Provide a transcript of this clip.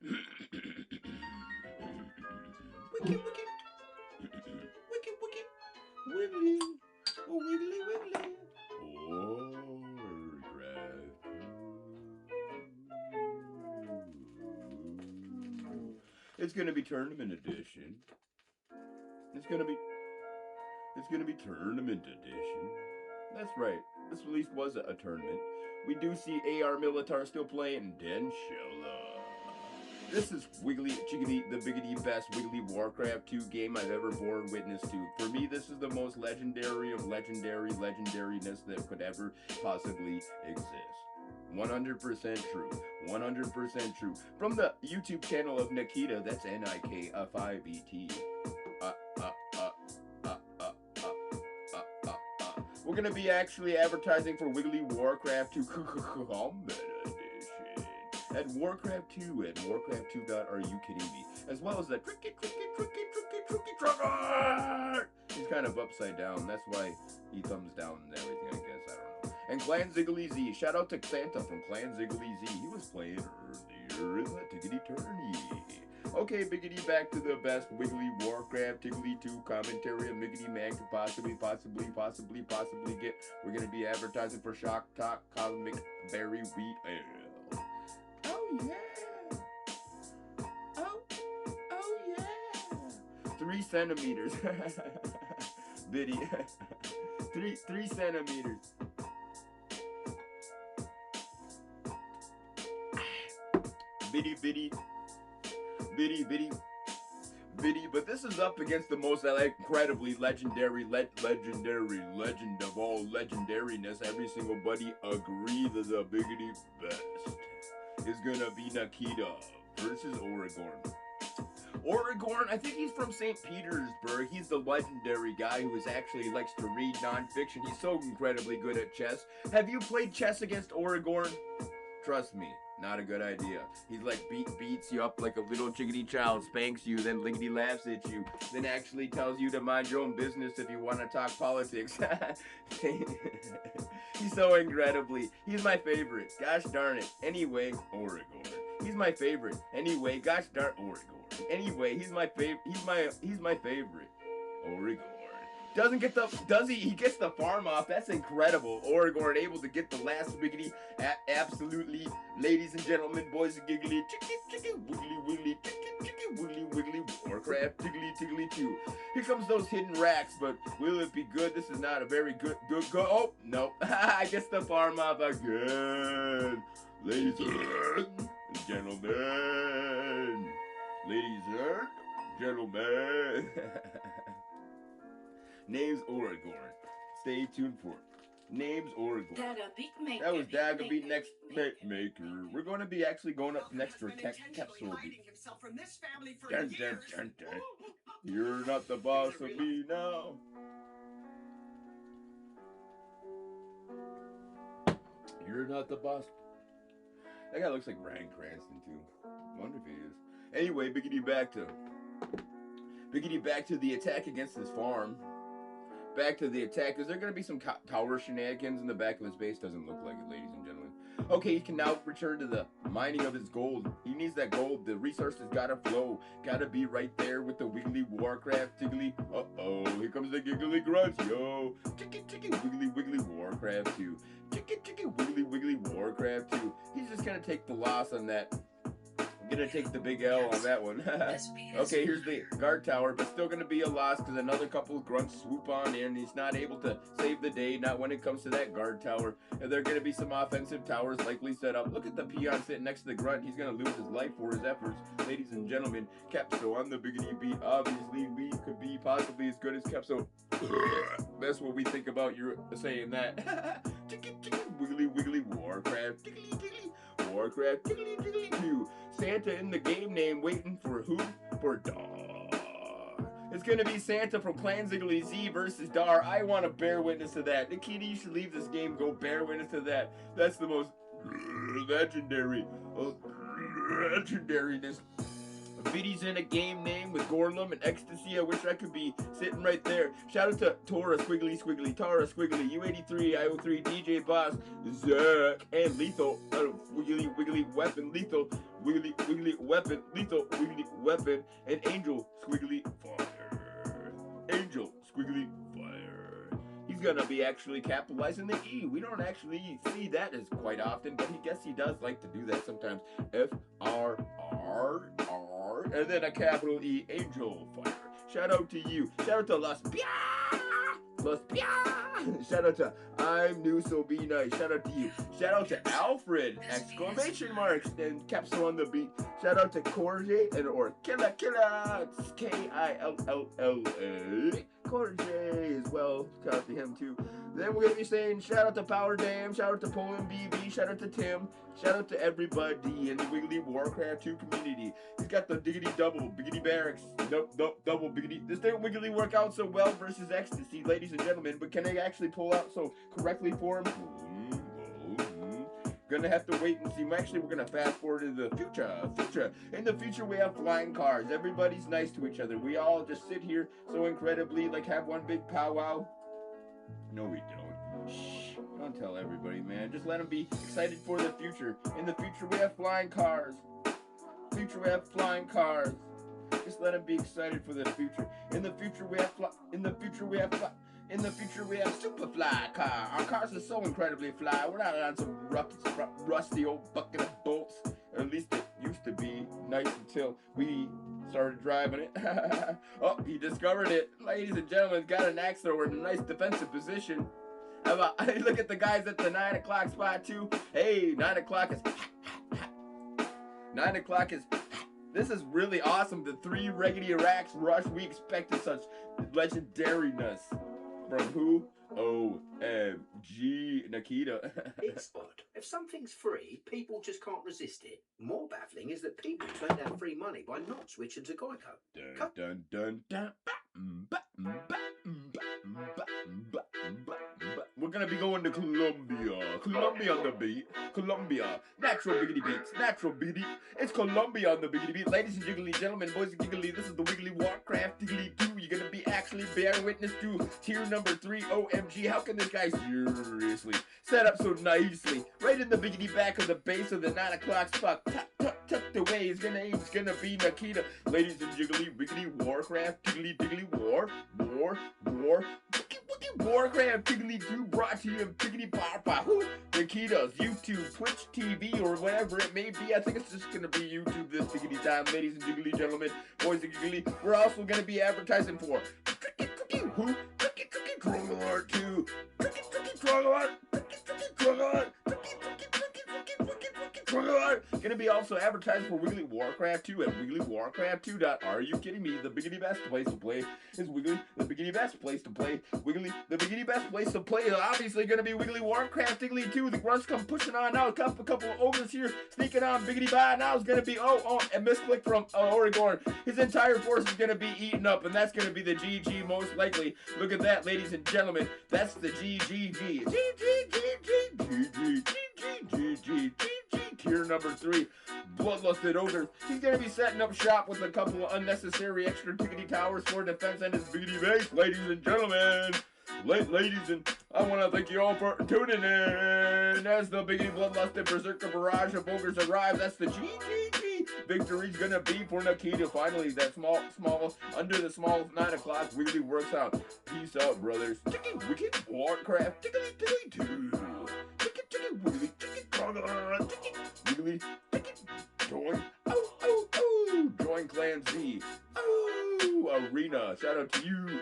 Wicked, wicked. Wicked, wicked. Wiggly. Oh, wiggly, wiggly. Warcraft. It's gonna be tournament edition. It's gonna be tournament edition. That's right. This release was a tournament. We do see AR Militar still playing Denshella. This is Wiggly Chickadee, the biggity best Wiggly Warcraft 2 game I've ever borne witness to. For me, this is the most legendary of legendariness that could ever possibly exist. 100% true. 100% true. From the YouTube channel of Nikita, that's Nik53t. We're gonna be actually advertising for Wiggly Warcraft 2 Combat Edition at Warcraft 2 at Warcraft2. Are you kidding me? As well as the Tricky Trucker. He's kind of upside down. That's why he thumbs down and everything. I guess I don't know. And Clan Ziggly Z. Shout out to Santa from Clan Ziggly Z. He was playing earlier in the Tiggity Tourney. Okay, biggity, back to the best Wiggly Warcraft Tiggly 2 commentary a Miggity Man could possibly get. We're gonna be advertising for Shock Talk Cosmic Berry Wheat Ale. Oh yeah! Oh yeah! 3 centimeters. Biddy. 3 centimeters. Bitty. But this is up against the most incredibly legendary legend of all legendariness. Every single buddy agree that the biggity best is gonna be Nikita versus Oragorn. Oragorn, I think he's from St. Petersburg. He's the legendary guy who actually likes to read nonfiction. He's so incredibly good at chess. Have you played chess against Oragorn? Trust me, not a good idea. He's like beats you up like a little chickadee child, spanks you, then lickety laughs at you, then actually tells you to mind your own business if you want to talk politics. He's so incredibly, he's my favorite. Gosh darn it. Anyway, Oragorn. He's my favorite. Anyway, gosh darn Oragorn. Anyway, he's my favorite. He's my favorite. Oragorn. Doesn't get the, does he? He gets the farm off. That's incredible. Oragorn able to get the last wiggity. Absolutely. Ladies and gentlemen, boys and giggly, chicky, wiggly, chicky, wiggly, Warcraft, tiggly 2. Here comes those hidden racks, but will it be good? This is not a very good, oh, no. I guess the farm off again. Ladies and gentlemen. Ladies and gentlemen. Name's Oragorn. Stay tuned for it. Name's Oragorn. That was Dagabeat Next Maker. We're going to be actually going up next for Tech Capsule. Dun. You're not the boss of me now. You're not the boss. That guy looks like Bryan Cranston too. I wonder if he is. Anyway, biggity back to the attack against this farm. Back to the attack. Is there going to be some tower shenanigans in the back of his base? Doesn't look like it, ladies and gentlemen. Okay, he can now return to the mining of his gold. He needs that gold. The resources gotta flow. Gotta be right there with the Wiggly Warcraft Tiggly. Uh-oh, here comes the giggly grunts, yo. Chicky, wiggly Warcraft 2. Chicky, wiggly Warcraft 2. He's just gonna take the loss on that. Gonna take the big L on that one. Okay, here's the guard tower, but still gonna be a loss because another couple of grunts swoop on in. He's not able to save the day, not when it comes to that guard tower. And there are gonna be some offensive towers likely set up. Look at the peon sitting next to the grunt. He's gonna lose his life for his efforts. Ladies and gentlemen, Capso on the biggity beat. Obviously, we could be possibly as good as Capso. That's what we think about you saying that. Chicky, wiggly Warcraft. Tiggly. Warcraft, tiggly 2. Santa in the game name waiting for who? For Dar. It's gonna be Santa from Clan Ziggly Z versus Dar. I want to bear witness to that. Nikita, you should leave this game, go bear witness to that. That's the most legendariness. Biddy's in a game name with Gorlum and Ecstasy. I wish I could be sitting right there. Shout out to Tora, Squiggly, Tara, Squiggly, U83, IO3, DJ Boss, Zach, and Lethal. Wiggly Weapon, Lethal. wiggly, wiggly weapon, lethal, wiggly weapon, and angel, squiggly fire. Angel, squiggly fire. He's gonna be actually capitalizing the E. We don't actually see that as quite often, but I guess he does like to do that sometimes. F-R-R-R, and then a capital E, angel fire. Shout out to you. Shout out to Los Pia! Los Pia! Shout out to I'm new, so be nice. Shout out to you. Shout out to Alfred! Exclamation marks and capsule on the beat. Shout out to Corje and or Killa. It's K-I-L-L-L-A. Corje as well. Shout out to him too. Then we're gonna be saying shout out to Power Dam, shout out to Poland BB, shout out to Tim, shout out to everybody in the Wiggly WarCraft 2 community. He's got the diggity double, biggity barracks, double biggity. This didn't Wiggly work out so well versus Extasey, ladies and gentlemen, but can I actually pull out so correctly for him? Gonna have to wait and see. Actually, we're gonna fast forward to the future. In the future, we have flying cars. Everybody's nice to each other. We all just sit here so incredibly, like have one big powwow. No, we don't. Shh. Don't tell everybody, man. Just let them be excited for the future. In the future, we have flying cars. Future, we have flying cars. Just let them be excited for the future. In the future, we have In the future, we have super fly car. Our cars are so incredibly fly. We're not on some rusty old bucket of bolts. Or at least it used to be nice until we started driving it. Oh, he discovered it. Ladies and gentlemen, got an axe thrower in a nice defensive position. How about, look at the guys at the 9 o'clock spot too. Hey, 9 o'clock is 9 o'clock is this is really awesome. The 3 regular racks rush. We expected such legendariness. From who? O-M-G, Nikita. It's odd. If something's free, people just can't resist it. More baffling is that people turn down free money by not switching to Geico. Dun, dun, dun, We're gonna be going to Colombia. Colombia on the beat. Colombia. Natural biggity beats. Natural biggity. It's Colombia on the biggity beat. Ladies and jiggly gentlemen, boys and giggly, this is the Wiggly WarCraft Diggly 2. You're gonna be actually bearing witness to tier number 3 OMG. How can this guy seriously set up so nicely? Right in the biggity back of the base of the 9 o'clock spot. Tucked away. He's gonna be Nikita. Ladies and jiggly, Wiggly WarCraft Diggly War. WarCraft Diggly 2 brought to you Diggity Papa. Nikita's YouTube, Twitch TV, or whatever it may be. I think it's just gonna be YouTube this diggity time, ladies and jiggly gentlemen, boys and giggly. We're also gonna be advertising for Drogalart 2. Drogalart. Gonna be also advertising for Wiggly WarCraft 2 at WigglyWarCraft2. Are you kidding me? The biggity best place to play is Wiggly. The biggity best place to play Wiggly. The biggity best place to play is obviously gonna be Wiggly WarCraft Diggly 2. The grunts come pushing on now. A couple of ogres here sneaking on biggity by. Now it's gonna be a misclick from Oragorn. His entire force is gonna be eaten up, and that's gonna be the GG most likely. Look at that, ladies and gentlemen. That's the GGG. Tier number 3, Bloodlusted Ogres. He's going to be setting up shop with a couple of unnecessary extra tickety towers for defense and his biggity base. Ladies and gentlemen, I want to thank you all for tuning in. As the biggity bloodlusted berserker barrage of ogres arrive, that's the GGG. Victory's going to be for Nikita. Finally, that under the small 9 o'clock really works out. Peace out, brothers. Wicked WarCraft Diggly 2. Wiggly, join, join Clan Z, arena, shout out to you,